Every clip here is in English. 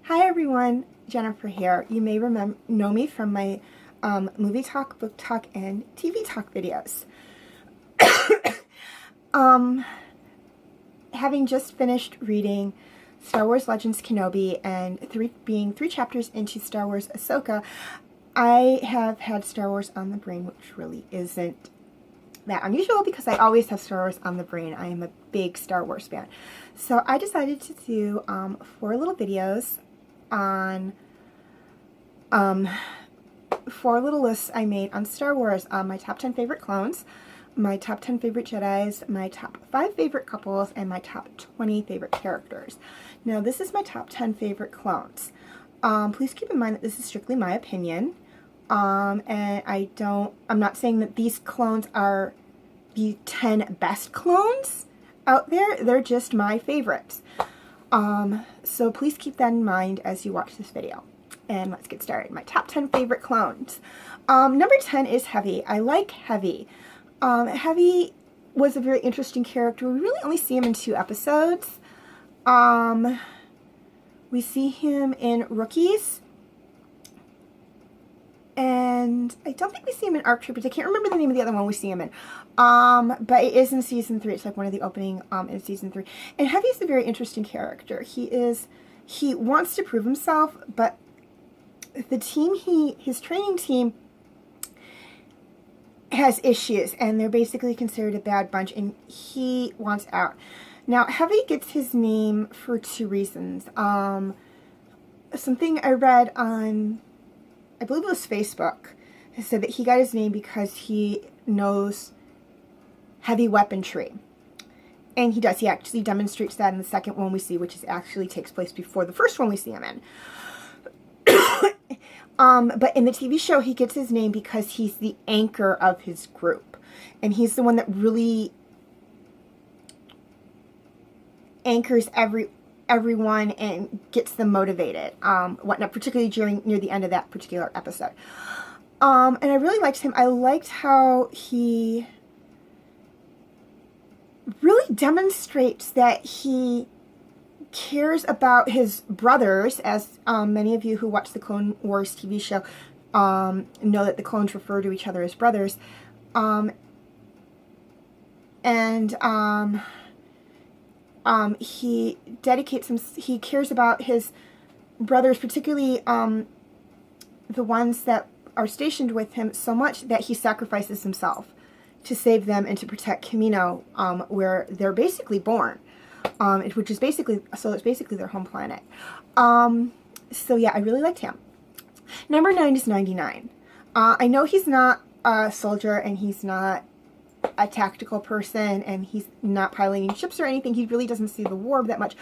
Hi everyone, Jennifer here. You may know me from my movie talk, book talk, and TV talk videos. Having just finished reading Star Wars Legends Kenobi and being three chapters into Star Wars Ahsoka, I have had Star Wars on the brain, which really isn't that unusual because I always have Star Wars on the brain. I am a big Star Wars fan. So I decided to do 4 little videos on 4 little lists I made on Star Wars, my top 10 favorite clones, my top 10 favorite Jedis, my top 5 favorite couples, and my top 20 favorite characters. Now this is my top 10 favorite clones. Please keep in mind that this is strictly my opinion, and I'm not saying that these clones are the 10 best clones out there. They're just my favorites. So please keep that in mind as you watch this video. And let's get started. My top 10 favorite clones. Number 10 is Heavy. I like Heavy. Heavy was a very interesting character. We really only see him in 2 episodes. We see him in Rookies. And I don't think we see him in ARC Troopers. I can't remember the name of the other one we see him in. But it is in season 3. It's like one of the opening in season 3. And Heavy is a very interesting character. He wants to prove himself, but the team his training team has issues, and they're basically considered a bad bunch, and he wants out. Now, Heavy gets his name for 2 reasons. Something I read on, I believe it was Facebook, said that he got his name because he knows heavy weaponry. And he does. He actually demonstrates that in the second one we see, which actually takes place before the first one we see him in. But in the TV show, he gets his name because he's the anchor of his group. And he's the one that really anchors everyone and gets them motivated, whatnot, particularly near the end of that particular episode. And I really liked him. I liked how he really demonstrates that he cares about his brothers, as many of you who watch the Clone Wars TV show know that the clones refer to each other as brothers. He dedicates he cares about his brothers, particularly the ones that are stationed with him, so much that he sacrifices himself to save them and to protect Kamino, where they're basically born, which is basically, so it's basically their home planet. So yeah, I really liked him. Number 9 is 99. I know he's not a soldier, and he's not a tactical person, and he's not piloting ships or anything. He really doesn't see the war that much.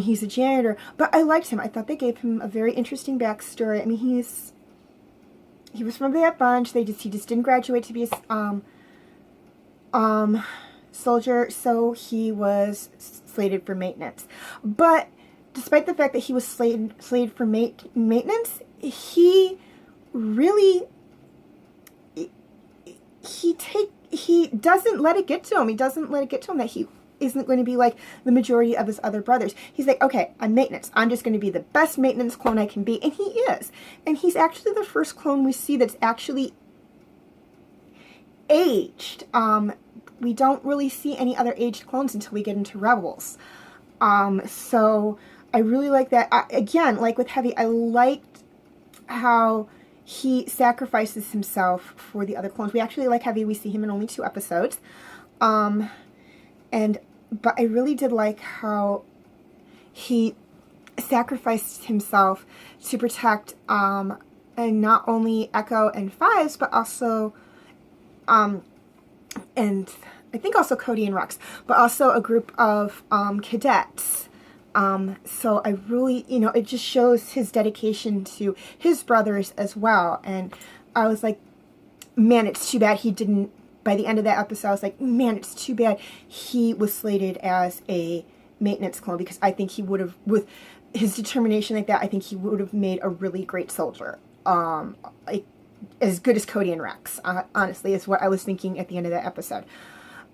He's a janitor, but I liked him. I thought they gave him a very interesting backstory. I mean, he was from that bunch. He just didn't graduate to be a soldier, so he was slated for maintenance. But despite the fact that he was slated for maintenance, he really he doesn't let it get to him. He doesn't let it get to him that he isn't going to be like the majority of his other brothers. He's like, okay, I'm maintenance. I'm just going to be the best maintenance clone I can be. And he is. And he's actually the first clone we see that's actually aged. We don't really see any other aged clones until we get into Rebels. So I really like that. Again, like with Heavy, I liked how he sacrifices himself for the other clones. We actually like Heavy. We see him in only 2 episodes. But I really did like how he sacrificed himself to protect and not only Echo and Fives, but also and I think also Cody and Rex, but also a group of cadets. So I really, it just shows his dedication to his brothers as well. And I was like, man, it's too bad he didn't, by the end of that episode, I was like, man, it's too bad he was slated as a maintenance clone, because I think he would have, with his determination like that, I think he would have made a really great soldier. Like, as good as Cody and Rex, honestly, is what I was thinking at the end of that episode.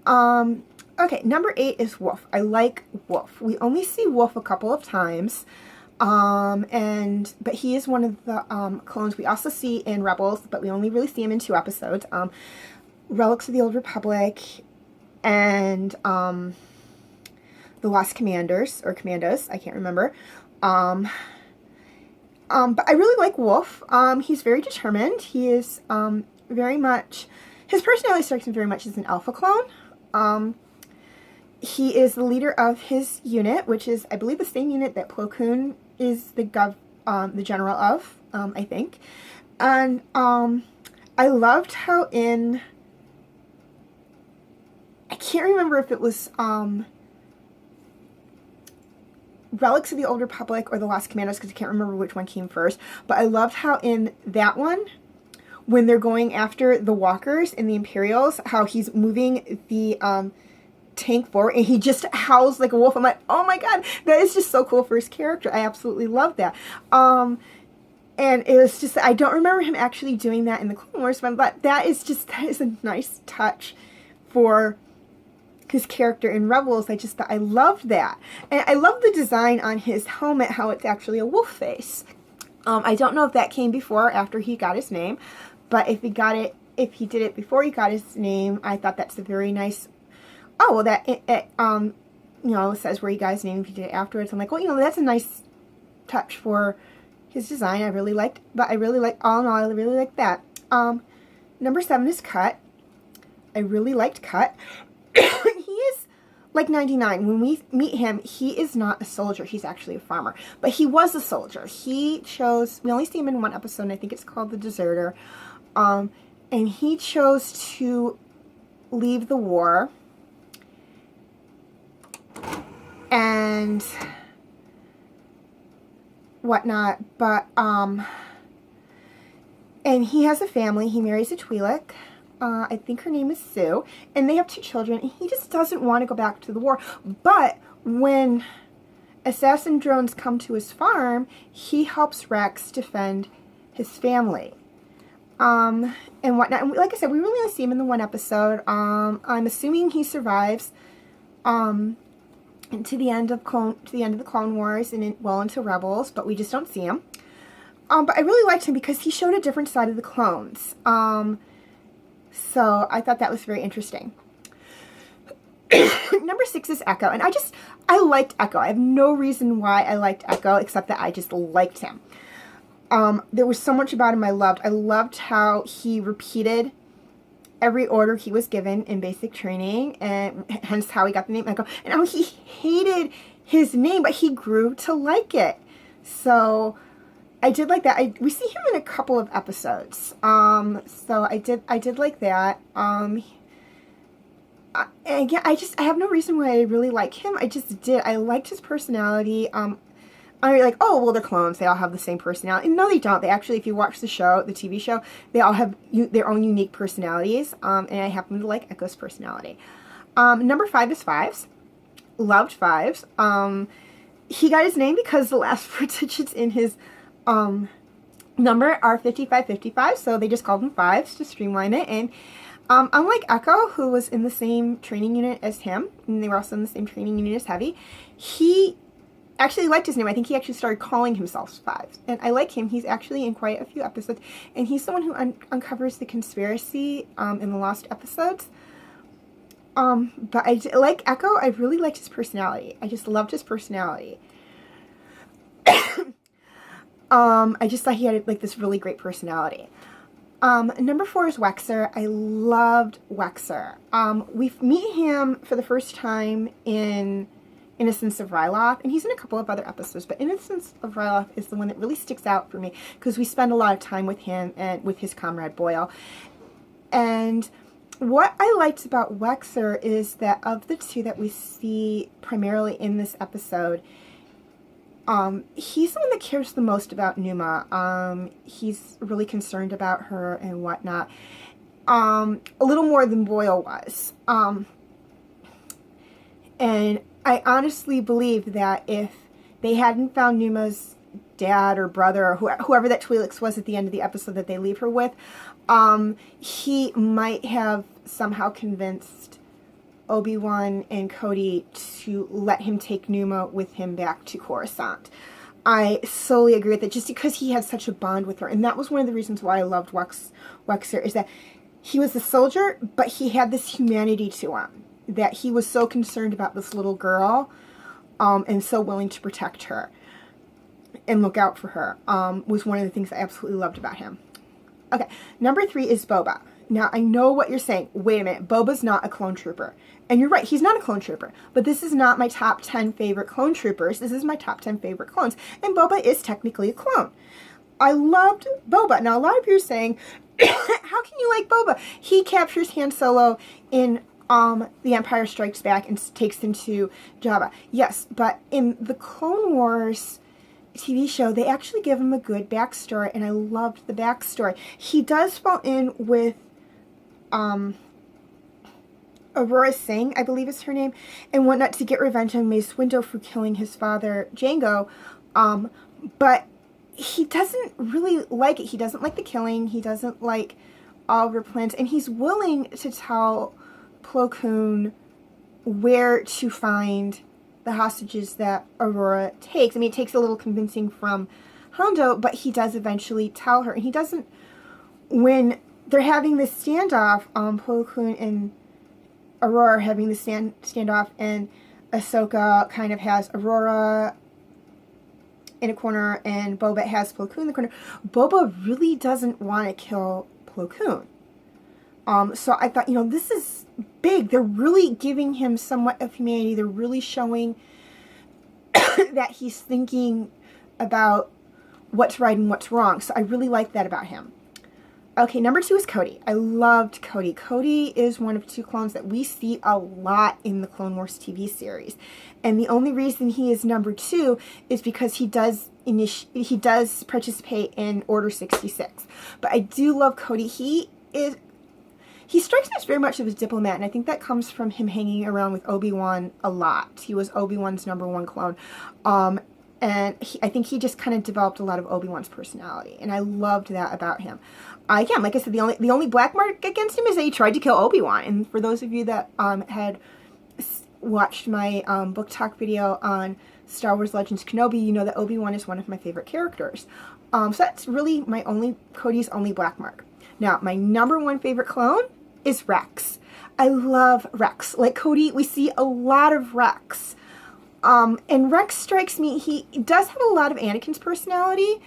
Okay, number 8 is Wolf. I like Wolf. We only see Wolf a couple of times. But he is one of the clones we also see in Rebels, but we only really see him in 2 episodes. Relics of the Old Republic and The Lost Commanders, or Commandos, I can't remember. But I really like Wolf. He's very determined. He is very much, his personality strikes me very much as an alpha clone. He is the leader of his unit, which is, I believe, the same unit that Plo Koon is the general of, I think. And I loved how in, I can't remember if it was Relics of the Old Republic or The Lost Commandos, because I can't remember which one came first, but I loved how in that one, when they're going after the walkers and the Imperials, how he's moving the tank forward and he just howls like a wolf. I'm like, oh my god, that is just so cool for his character. I absolutely love that. And it was just, I don't remember him actually doing that in the Clone Wars, but that is a nice touch for his character in Rebels. I loved that. And I love the design on his helmet, how it's actually a wolf face. I don't know if that came before or after he got his name, but if he did it before he got his name, I thought that's a very nice, oh, well, that it says where he got his name if he did it afterwards. I'm like, well, that's a nice touch for his design. I really liked that. Number 7 is Cut. I really liked Cut. He is like 99. When we meet him, he is not a soldier. He's actually a farmer. But he was a soldier. We only see him in 1 episode, and I think it's called The Deserter. And he chose to leave the war and whatnot, but and he has a family. He marries a Twi'lek. I think her name is Sue, and they have 2 children, and he just doesn't want to go back to the war. But when assassin drones come to his farm, he helps Rex defend his family. And whatnot. And like I said, we really only see him in the 1 episode. I'm assuming he survives to the end of the Clone Wars and into Rebels, but we just don't see him. But I really liked him because he showed a different side of the clones. So I thought that was very interesting. Number 6 is Echo, and I liked Echo. I have no reason why I liked Echo except that I just liked him. There was so much about him I loved. I loved how he repeated every order he was given in basic training, and hence how he got the name Echo. And how he hated his name, but he grew to like it. So I did like that. We see him in a couple of episodes. So I did like that. And yeah, I have no reason why I really like him. I just did. I liked his personality. I'm like, oh, well, they're clones. They all have the same personality. And no, they don't. They actually, if you watch the show, the TV show, they all have their own unique personalities. And I happen to like Echo's personality. Number 5 is Fives. Loved Fives. He got his name because the last 4 digits in his number are 5555, so they just called him Fives to streamline it. And unlike Echo, who was in the same training unit as him, and they were also in the same training unit as Heavy, he actually liked his name. I think he actually started calling himself Fives. And I like him. He's actually in quite a few episodes, and he's the one who uncovers the conspiracy in the lost episodes. But like Echo, I really liked his personality. I just loved his personality. I just thought he had like this really great personality. Number 4 is Wexer. I loved Wexer. We meet him for the first time in Innocence of Ryloth, and he's in a couple of other episodes, but Innocence of Ryloth is the one that really sticks out for me because we spend a lot of time with him and with his comrade Boyle. And what I liked about Wexer is that of the 2 that we see primarily in this episode, he's the one that cares the most about Numa. He's really concerned about her and whatnot. A little more than Boyle was. And I honestly believe that if they hadn't found Numa's dad or brother or whoever that Twi'lek was at the end of the episode that they leave her with, he might have somehow convinced Obi-Wan and Cody to let him take Numa with him back to Coruscant. I solely agree with it, just because he had such a bond with her. And that was one of the reasons why I loved Wexer, is that he was a soldier, but he had this humanity to him, that he was so concerned about this little girl, and so willing to protect her and look out for her, was one of the things I absolutely loved about him. Okay, number 3 is Boba. Now, I know what you're saying. Wait a minute, Boba's not a clone trooper. And you're right, he's not a clone trooper. But this is not my top 10 favorite clone troopers. This is my top 10 favorite clones. And Boba is technically a clone. I loved Boba. Now, a lot of you are saying, how can you like Boba? He captures Han Solo in The Empire Strikes Back and takes him to Jabba. Yes, but in the Clone Wars TV show, they actually give him a good backstory, and I loved the backstory. He does fall in with Aurora Singh, I believe is her name, and whatnot, to get revenge on Mace Windu for killing his father, Jango, but he doesn't really like it. He doesn't like the killing. He doesn't like all of her plans, and he's willing to tell Plo Koon where to find the hostages that Aurora takes. I mean, it takes a little convincing from Hondo, but he does eventually tell her. And he doesn't, when they're having this standoff, Plo Koon and Aurora are having this standoff, and Ahsoka kind of has Aurora in a corner, and Boba has Plo Koon in the corner. Boba really doesn't want to kill Plo Koon. So I thought, this is big. They're really giving him somewhat of humanity. They're really showing that he's thinking about what's right and what's wrong. So I really like that about him. Okay, number 2 is Cody. I loved Cody. Cody is one of 2 clones that we see a lot in the Clone Wars TV series. And the only reason he is number 2 is because he does participate in Order 66. But I do love Cody. He strikes me as very much of a diplomat, and I think that comes from him hanging around with Obi-Wan a lot. He was Obi-Wan's number 1 clone. And I think he just kind of developed a lot of Obi-Wan's personality, and I loved that about him. Again, like I said, the only black mark against him is that he tried to kill Obi-Wan. And for those of you that had watched my book talk video on Star Wars Legends Kenobi, you know that Obi-Wan is one of my favorite characters. So that's really Cody's only black mark. Now, my number 1 favorite clone is Rex. I love Rex. Like Cody, we see a lot of Rex. And Rex strikes me, he does have a lot of Anakin's personality,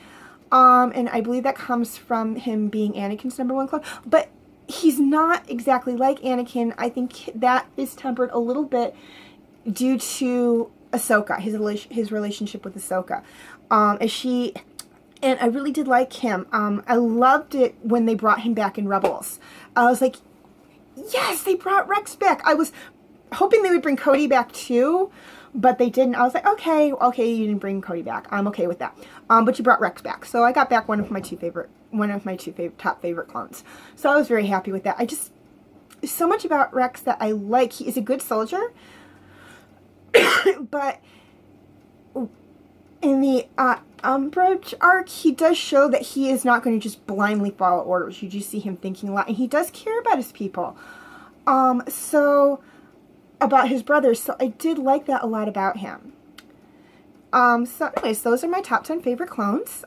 and I believe that comes from him being Anakin's number 1 clone, but he's not exactly like Anakin. I think that is tempered a little bit due to Ahsoka, his relationship with Ahsoka, and I really did like him. I loved it when they brought him back in Rebels. I was like, yes, they brought Rex back. I was hoping they would bring Cody back too, but they didn't. I was like, okay, you didn't bring Cody back. I'm okay with that. But you brought Rex back, so I got back one of my two top favorite clones. So I was very happy with that. So much about Rex that I like. He is a good soldier, but in the Umbridge arc, he does show that he is not going to just blindly follow orders. You just see him thinking a lot, and he does care about his people. About his brothers, so I did like that a lot about him. So anyways, those are my top 10 favorite clones.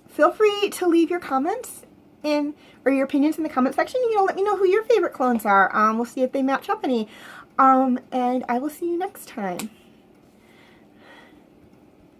Feel free to leave your comments or your opinions in the comment section. Let me know who your favorite clones are. We'll see if they match up any. And I will see you next time.